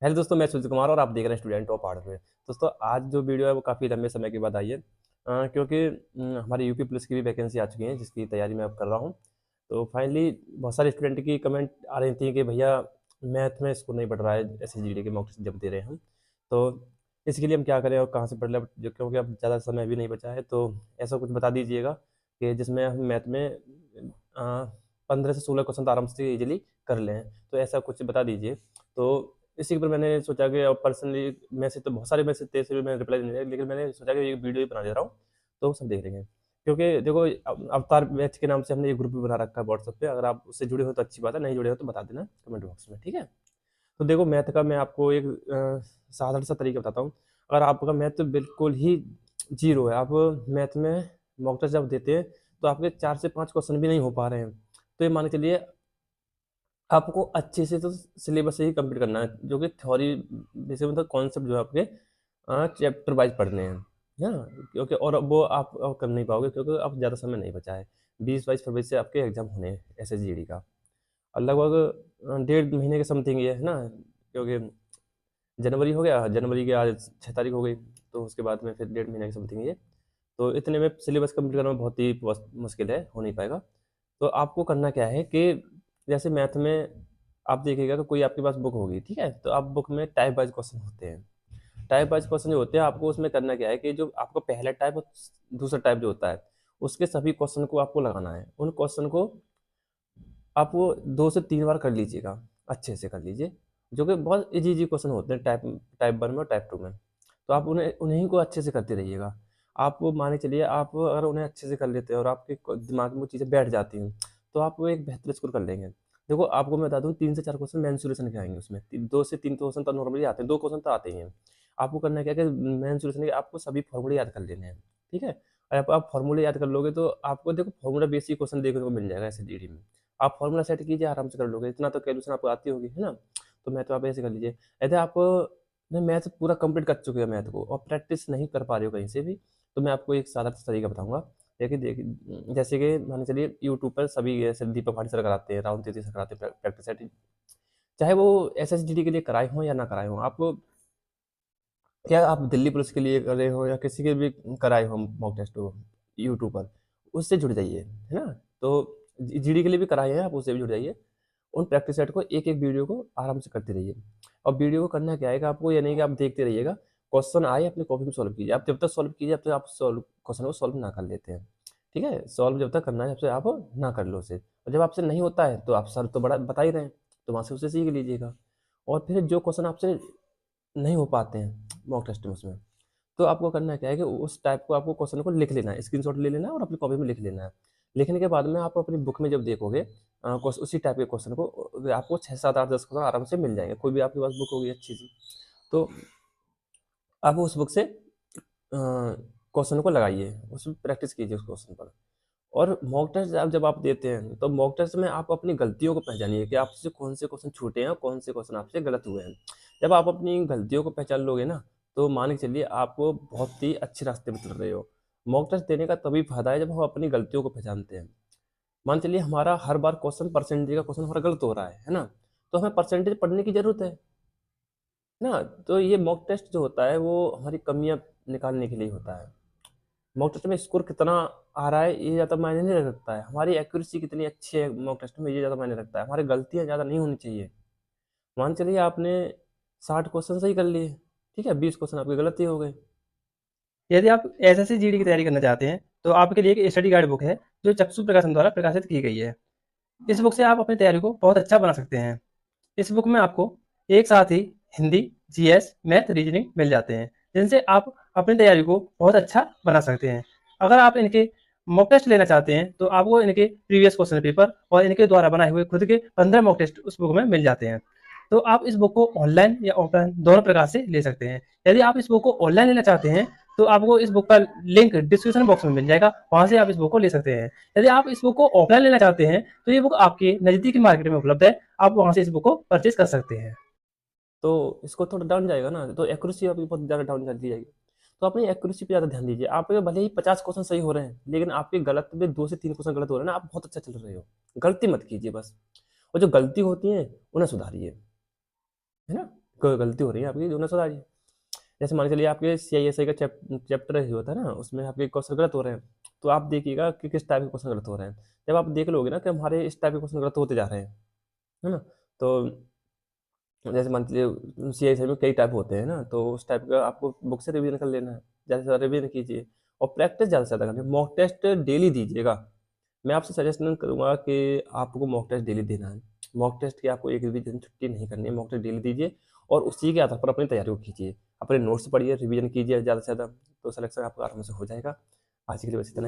Hello दोस्तों, मैं सुजीत कुमार और आप देख रहे हैं स्टूडेंट ऑफ हार्डवेयर। दोस्तों, आज जो वीडियो है वो काफ़ी लंबे समय के बाद आई है, क्योंकि हमारी यूपी पुलिस की भी वैकेंसी आ चुकी है जिसकी तैयारी मैं अब कर रहा हूँ। तो फाइनली बहुत सारे स्टूडेंट की कमेंट आ रही थी कि भैया मैथ में स्कोर नहीं बढ़ रहा है, SSGD के मॉक टेस्ट जब दे रहे हैं हम। तो इसके लिए हम क्या करें और कहाँ से पढ़ लें, जो क्योंकि अब ज़्यादा समय भी नहीं बचा है, तो ऐसा कुछ बता दीजिएगा कि जिसमें हम मैथ में 15 से 16 क्वेश्चन तो आराम से इजीली कर लें। तो ऐसा कुछ बता दीजिए। तो इसी पर मैंने सोचा कि अब पर्सनली मैसेज तो बहुत सारे मैसेज थे, इसलिए मैंने रिप्लाई नहीं दिया, लेकिन मैंने सोचा कि एक वीडियो ही बना दे रहा हूँ, तो सब देख लेंगे। क्योंकि देखो, अवतार बैच के नाम से हमने एक ग्रुप भी बना रखा है व्हाट्सएप पे। अगर आप उससे जुड़े हो तो अच्छी बात है, नहीं जुड़े हो तो बता देना कमेंट बॉक्स में, ठीक है। तो देखो, मैथ का मैं आपको एक साधारण सा तरीका बताता हूँ। अगर आपका मैथ बिल्कुल ही जीरो है, आप मैथ में मॉक टेस्ट जब देते हैं तो आपके 4 से 5 क्वेश्चन भी नहीं हो पा रहे हैं, तो ये मान के चलिए आपको अच्छे से तो सिलेबस से ही कंप्लीट करना है, जो कि थ्योरी जैसे मतलब कॉन्सेप्ट जो है आपके चैप्टर वाइज पढ़ने हैं, है ना। क्योंकि और वो आप कर नहीं पाओगे क्योंकि अब ज़्यादा समय नहीं बचा है। 20-22 फरवरी से आपके एग्जाम होने हैं SSGD का, और लगभग 1.5 महीने के समथिंग ये है ना। क्योंकि जनवरी हो गया, जनवरी के आज 6 तारीख हो गई, तो उसके बाद में फिर 1.5 महीने के समथिंग ये। तो इतने में सिलेबस कंप्लीट करना बहुत ही मुश्किल है, हो नहीं पाएगा। तो आपको करना क्या है कि जैसे मैथ में आप देखिएगा तो कोई आपके पास बुक होगी, ठीक है। तो आप बुक में टाइप वाइज क्वेश्चन होते हैं। टाइप वाइज क्वेश्चन जो होते हैं, आपको उसमें करना क्या है कि जो आपका पहला टाइप और दूसरा टाइप जो होता है, उसके सभी क्वेश्चन को आपको लगाना है। उन क्वेश्चन को आप वो 2 से 3 बार कर लीजिएगा, अच्छे से कर लीजिए, जो कि बहुत ईज़ी-ईज़ी क्वेश्चन होते हैं टाइप टाइप 1 में और टाइप 2 में। तो आप उन्हीं को अच्छे से करते रहिएगा। आप वो मान के चलिए, आप अगर उन्हें अच्छे से कर लेते हैं और आपके दिमाग में वो चीज़ें बैठ जाती हैं, तो आप वो एक बेहतर स्कोर कर लेंगे। देखो, आपको मैं बता दूँ, 3 से 4 क्वेश्चन मेंसुरेशन के आएँगे उसमें। 2 से 3 क्वेश्चन तो नॉर्मली आते हैं, 2 क्वेश्चन तो आते ही हैं। आपको करना क्या है कि मेंसुरेशन के आपको सभी फॉर्मूले याद कर लेने हैं, ठीक है? आप फॉर्मूले याद कर लोगे तो आपको देखो फॉर्मूला बेसिक क्वेश्चन देखने को मिल जाएगा SSGD में। आप फॉर्मूला सेट कीजिए, आराम से कर लोगे। इतना तो कैलकुलेशन आपको आती होगी, है ना? तो मैथ तो आप ऐसे कर लीजिए। यदि आप ने मैथ पूरा कंप्लीट कर चुके हो मैथ को और प्रैक्टिस नहीं कर पा रहे हो कहीं से भी, तो मैं आपको एक सादा सा तरीका बताऊँगा। देखिए जैसे कि मान के चलिए, यूट्यूब पर सभी ऐसे दीपक पाठी सर कराते हैं, राहुल तेती सर कराते हैं प्रैक्टिस सेट। चाहे वो SSGD के लिए कराए हों या ना कराए हों, आप क्या आप दिल्ली पुलिस के लिए कर रहे हो या किसी के भी कराए हो मॉक टेस्ट हो यूट्यूब पर, उससे जुड़ जाइए, है ना। तो GD के लिए भी कराए हैं आप, उससे भी जुड़ जाइए। उन प्रैक्टिस सेट को एक एक वीडियो को आराम से करते रहिए। और वीडियो को करना क्या है कि आपको ये नहीं कि आप देखते रहिएगा, क्वेश्चन आए अपनी कॉपी में सॉल्व कीजिए। आप जब तक सॉल्व कीजिए, जब तक आप सॉल्व क्वेश्चन को सॉल्व ना कर लेते हैं, ठीक है। सॉल्व जब तक करना है, जब तक आप ना कर लो उसे, और जब आपसे नहीं होता है तो आप सर तो बड़ा बता ही रहे हैं, तो वहाँ से उसे सीख लीजिएगा। और फिर जो क्वेश्चन आपसे नहीं हो पाते हैं मॉक टेस्ट में उसमें, तो आपको करना क्या है कि उस टाइप को आपको क्वेश्चन को लिख लेना है, स्क्रीनशॉट ले लेना है और अपनी कॉपी में लिख लेना है। लिखने के बाद में आप अपनी बुक में जब देखोगे उसी टाइप के क्वेश्चन को, आपको 6, 7, 8, 10 क्वेश्चन आराम से मिल जाएंगे। कोई भी आपके पास बुक होगी अच्छी सी, तो आप उस बुक से क्वेश्चन को लगाइए, उसमें प्रैक्टिस कीजिए उस क्वेश्चन पर। और मॉक टेस्ट जब आप देते हैं, तो मॉक टेस्ट में आप अपनी गलतियों को पहचानिए कि आपसे कौन से क्वेश्चन छूटे हैं और कौन से क्वेश्चन आपसे गलत हुए हैं। जब आप अपनी गलतियों को पहचान लोगे ना, तो मान के चलिए आप बहुत ही अच्छे रास्ते पर चल रहे हो। मॉक टेस्ट देने का तभी फायदा है जब हम अपनी गलतियों को पहचानते हैं। मान चलिए हमारा हर बार क्वेश्चन परसेंटेज का क्वेश्चन हमारा गलत हो रहा है ना, तो हमें परसेंटेज पढ़ने की जरूरत है ना। तो ये मॉक टेस्ट जो होता है वो हमारी कमियां निकालने के लिए होता है। मॉक टेस्ट में स्कोर कितना आ रहा है ये ज़्यादा मायने नहीं रखता है, हमारी एक्यूरेसी कितनी अच्छी है मॉक टेस्ट में ये ज़्यादा मायने रखता है। हमारी गलतियाँ ज़्यादा नहीं होनी चाहिए। मान चलिए आपने 60 क्वेश्चन सही कर लिए, ठीक है, 20 क्वेश्चन आपके गलती हो गए। यदि आप एसएससी जीडी की तैयारी करना चाहते हैं तो आपके लिए एक स्टडी गाइड बुक है जो चक्षु प्रकाशन द्वारा प्रकाशित की गई है। इस बुक से आप अपनी तैयारी को बहुत अच्छा बना सकते हैं। इस बुक में आपको एक साथ ही हिंदी, जीएस, मैथ, रीजनिंग मिल जाते हैं, जिनसे आप अपनी तैयारी को बहुत अच्छा बना सकते हैं। अगर आप इनके मॉक टेस्ट लेना चाहते हैं तो आपको इनके प्रीवियस क्वेश्चन पेपर और इनके द्वारा बनाए हुए खुद के 15 मॉक टेस्ट उस बुक में मिल जाते हैं। तो आप इस बुक को ऑनलाइन या ऑफलाइन दोनों प्रकार से ले सकते हैं। यदि आप इस बुक को ऑनलाइन लेना चाहते हैं तो आपको इस बुक का लिंक डिस्क्रिप्शन बॉक्स में मिल जाएगा, वहां से आप इस बुक को ले सकते हैं। यदि आप इस बुक को ऑफलाइन लेना चाहते हैं तो ये बुक आपके नजदीकी मार्केट में उपलब्ध है, आप वहां से इस बुक को परचेज कर सकते हैं। तो इसको थोड़ा डाउन जाएगा ना, तो एक्यूरेसी आपकी बहुत ज़्यादा डाउन चली जाएगी। तो अपनी एक्यूरेसी पे ज़्यादा ध्यान दीजिए। आपके भले ही 50 क्वेश्चन सही हो रहे हैं, लेकिन आपके गलत में 2 से 3 क्वेश्चन गलत हो रहे हैं ना, आप बहुत अच्छा चल रहे हो। गलती मत कीजिए बस, और जो गलती होती है उन्हें सुधारिए, है ना। कोई गलती हो रही है आपकी, जो ना सुधारिए। जैसे मान के चलिए आपके CISI का चैप्टर जो होता है ना, उसमें आपके क्वेश्चन गलत हो रहे हैं, तो आप देखिएगा कि किस टाइप के क्वेश्चन गलत हो रहे हैं। जब आप देख लोगे ना कि हमारे इस टाइप के क्वेश्चन गलत होते जा रहे हैं, है ना? तो जैसे मान लीजिए CISI में कई टाइप होते हैं ना, तो उस टाइप का आपको बुक से रिवीजन कर लेना है। ज़्यादा से ज़्यादा रिवीजन कीजिए और प्रैक्टिस ज़्यादा से ज़्यादा करिए। मॉक टेस्ट डेली दीजिएगा। मैं आपसे सजेशन करूँगा कि आपको मॉक टेस्ट डेली देना है। मॉक टेस्ट की आपको एक भी दिन छुट्टी नहीं करनी है, मॉक टेस्ट डेली दीजिए और उसी के आधार पर अपनी तैयारी को कीजिए। अपने नोट्स पढ़िए, रिवीजन कीजिए ज़्यादा से ज़्यादा, तो सिलेक्शन आपका आराम से हो जाएगा। आज के लिए बस इतना ही।